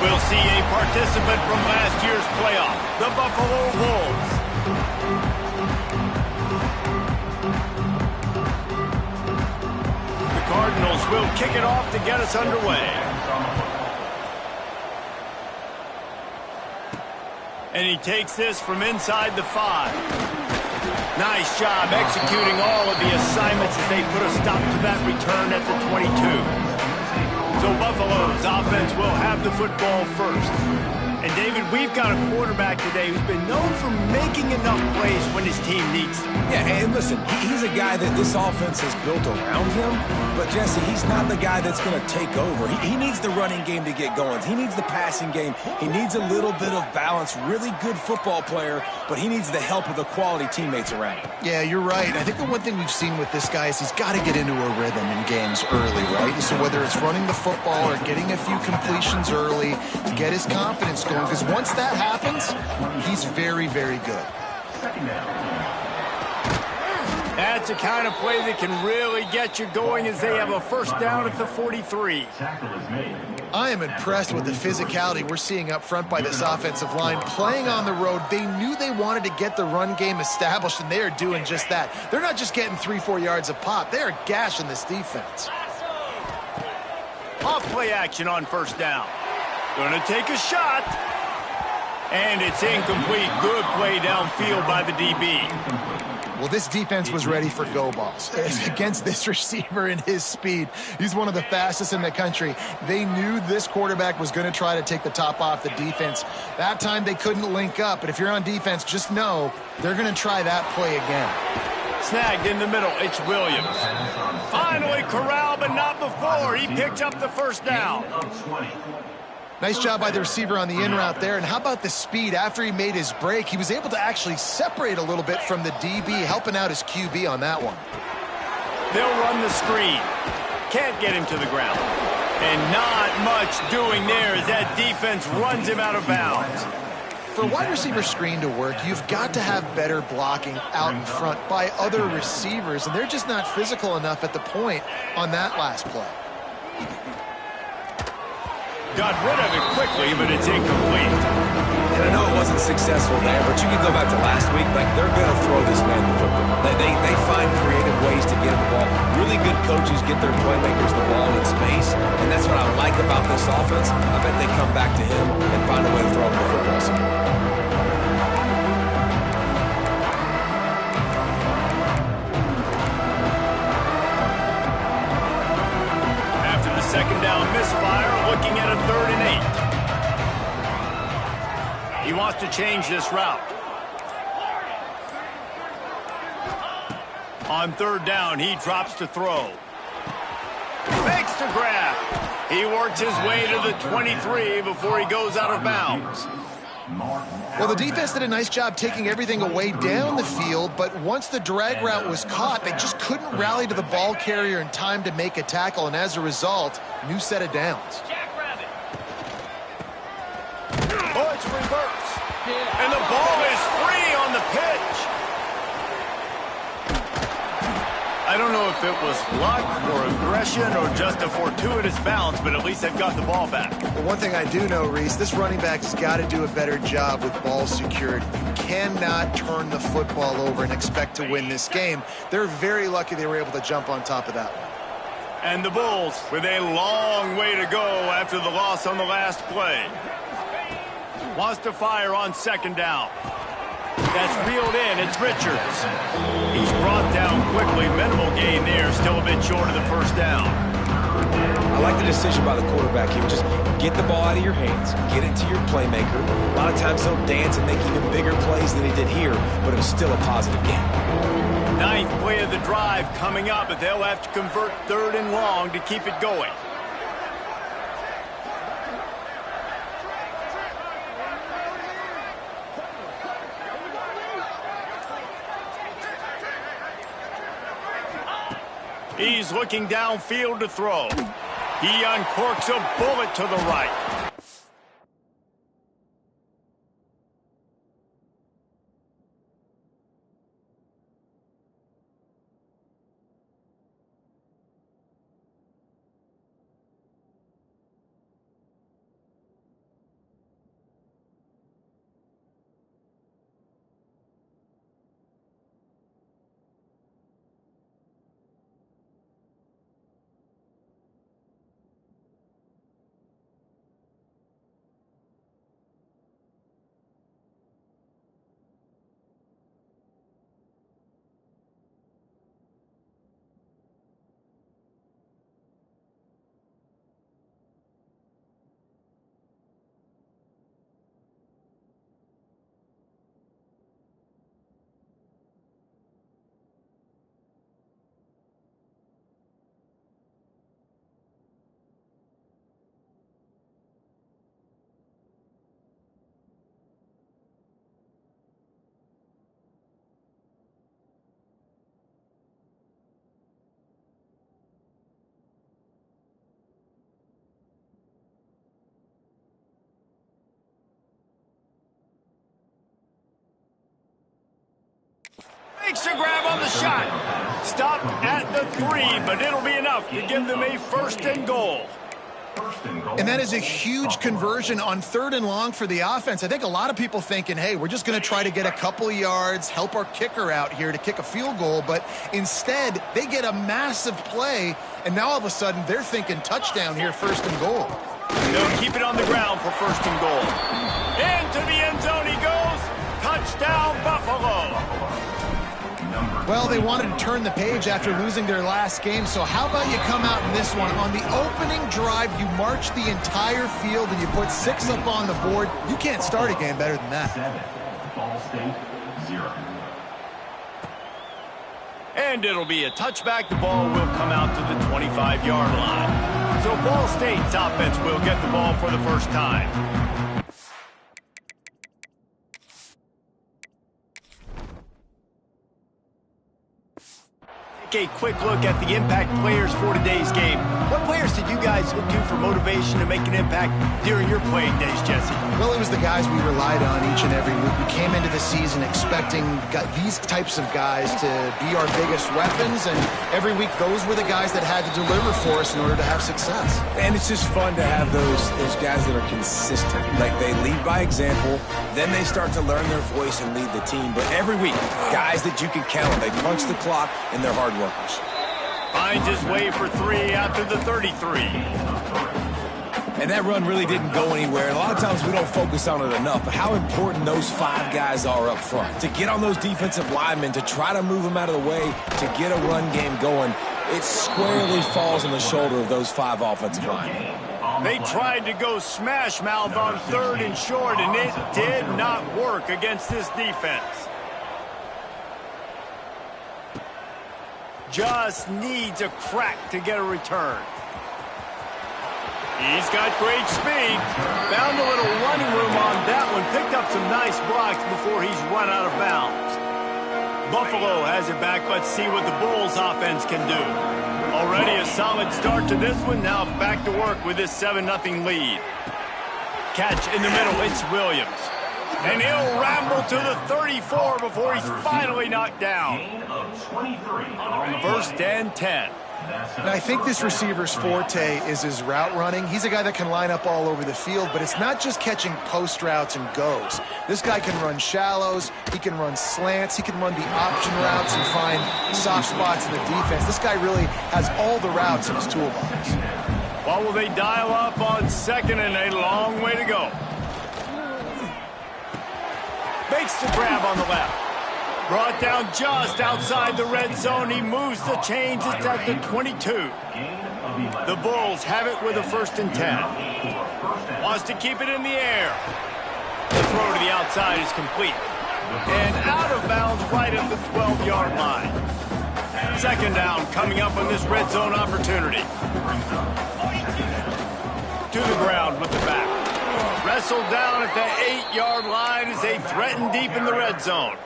We'll see a participant from last year's playoff, the Buffalo Wolves. The Cardinals will kick it off to get us underway. And he takes this from inside the 5. Nice job executing all of the assignments as they put a stop to that return at the 22. So Buffalo's offense will have the football first. And David, we've got a quarterback today who's been known for making enough plays when his team needs them. Yeah, and listen, he's a guy that this offense has built around him. But, Jesse, he's not the guy that's going to take over. He needs the running game to get going. He needs the passing game. He needs a little bit of balance. Really good football player, but he needs the help of the quality teammates around him. Yeah, you're right. I think the one thing we've seen with this guy is he's got to get into a rhythm in games early, right? So whether it's running the football or getting a few completions early to get his confidence going, because once that happens, he's very, very good. That's a kind of play that can really get you going as they have a first down at the 43. I am impressed with the physicality we're seeing up front by this offensive line. Playing on the road, they knew they wanted to get the run game established, and they are doing just that. They're not just getting 3-4 yards a pop. They are gashing this defense. Off play action on first down. Gonna take a shot. And it's incomplete. Good play downfield by the DB. Well, this defense was ready for go balls. Against this receiver and his speed, he's one of the fastest in the country. They knew this quarterback was going to try to take the top off the defense. That time they couldn't link up, but if you're on defense, just know they're going to try that play again. Snagged in the middle, it's Williams. Finally corralled, but not before. He picked up the first down. Nice job by the receiver on the in route there. And how about the speed? After he made his break, he was able to actually separate a little bit from the DB, helping out his QB on that one. They'll run the screen. Can't get him to the ground. And not much doing there as that defense runs him out of bounds. For a wide receiver screen to work, you've got to have better blocking out in front by other receivers, and they're just not physical enough at the point on that last play. Got rid of it quickly, but it's incomplete. And I know it wasn't successful there, but you can go back to last week. Like, they're going to throw this man the football. They find creative ways to get him the ball. Really good coaches get their playmakers the ball in space, and that's what I like about this offense. I bet they come back to him and find a way to throw him the football somewhere. Second down misfire, looking at a 3rd and 8. He wants to change this route. On 3rd down, he drops to throw. Makes the grab. He works his way to the 23 before he goes out of bounds. Well, the defense did a nice job taking everything away down the field, but once the drag route was caught, they just couldn't rally to the ball carrier in time to make a tackle, and as a result, new set of downs. Oh, it's reverse. And the ball is free on the pitch. I don't know if it was luck or aggression or just a fortuitous bounce, but at least they've got the ball back. Well, one thing I do know, Reese, this running back's got to do a better job with ball secured. You cannot turn the football over and expect to win this game. They're very lucky they were able to jump on top of that one. And the Bulls with a long way to go after the loss on the last play. Wants to fire on 2nd down. That's reeled in. It's Richards. He's brought down quickly. Minimal gain there. Still a bit short of the first down. I like the decision by the quarterback here. Just get the ball out of your hands. Get it to your playmaker. A lot of times he'll dance and make even bigger plays than he did here, but it was still a positive game. 9th play of the drive coming up, but they'll have to convert 3rd and long to keep it going. He's looking downfield to throw. He uncorks a bullet to the right. Makes a grab on the shot. Stopped at the 3, but it'll be enough to give them a 1st and goal. And that is a huge conversion on 3rd and long for the offense. I think a lot of people thinking, hey, we're just going to try to get a couple of yards, help our kicker out here to kick a field goal. But instead, they get a massive play, and now all of a sudden they're thinking touchdown here, 1st and goal. They'll keep it on the ground for 1st and goal. Into the end zone he goes. Touchdown, Buffalo. Well, they wanted to turn the page after losing their last game, so how about you come out in this one? On the opening drive, you march the entire field and you put 6 up on the board. You can't start a game better than that. 7, Ball State, 0. And it'll be a touchback. The ball will come out to the 25-yard line. So Ball State's offense will get the ball for the first time. A quick look at the impact players for today's game. What players did you guys look to for motivation to make an impact during your playing days, Jesse? Well, it was the guys we relied on each and every week. We came into the season expecting these types of guys to be our biggest weapons, and every week those were the guys that had to deliver for us in order to have success. And it's just fun to have those guys that are consistent. Like, they lead by example, then they start to learn their voice and lead the team. But every week, guys that you can count on, they punch the clock and they're hard workers. Finds his way for 3 out to the 33. And that run really didn't go anywhere. And a lot of times we don't focus on it enough, but how important those 5 guys are up front. To get on those defensive linemen, to try to move them out of the way, to get a run game going, it squarely falls on the shoulder of those 5 offensive linemen. They tried to go smash mouth on 3rd and short, and it did not work against this defense. Just needs a crack to get a return. He's got great speed. Found a little running room on that one. Picked up some nice blocks before he's run out of bounds. Buffalo has it back. Let's see what the Bulls offense can do. Already a solid start to this one. Now back to work with this 7-0 lead. Catch in the middle. It's Williams. And he'll ramble to the 34 before he's finally knocked down. 1st and 10. And I think this receiver's forte is his route running. He's a guy that can line up all over the field, but it's not just catching post routes and goes. This guy can run shallows, he can run slants, he can run the option routes and find soft spots in the defense. This guy really has all the routes in his toolbox. Well, will they dial up on 2nd and a long way to go? Makes the grab on the left. Brought down just outside the red zone. He moves the chains. It's at the 22. The Bulls have it with a 1st and 10. Wants to keep it in the air. The throw to the outside is complete. And out of bounds right at the 12-yard line. 2nd down coming up on this red zone opportunity. To the ground with the back. Wrestled down at the 8-yard line as they threaten deep in the red zone.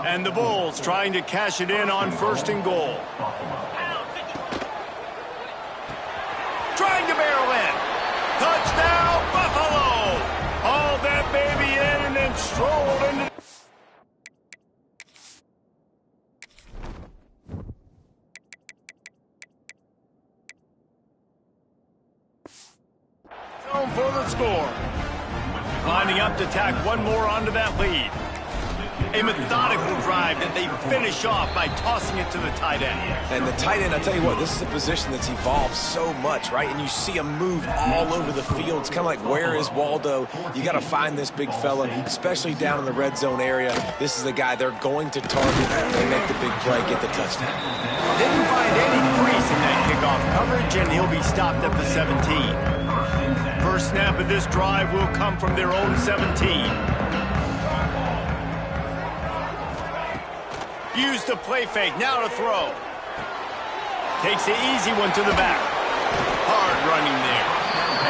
And the Bulls trying to cash it in on 1st and goal. Trying to barrel in. Touchdown, Buffalo! Hauled that baby in and then strolled into... zone for the score. Lining up to tack one more onto that lead. A methodical drive that they finish off by tossing it to the tight end. And the tight end, I'll tell you what, this is a position that's evolved so much, right? And you see him move all over the field. It's kind of like, where is Waldo? You got to find this big fella, especially down in the red zone area. This is the guy they're going to target and make the big play, get the touchdown. Didn't find any crease in that kickoff coverage, and he'll be stopped at the 17. First snap of this drive will come from their own 17. Used the play fake, now to throw. Takes the easy one to the back. Hard running there.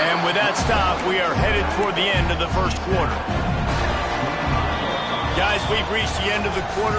And with that stop, we are headed toward the end of the first quarter. Guys, we've reached the end of the quarter.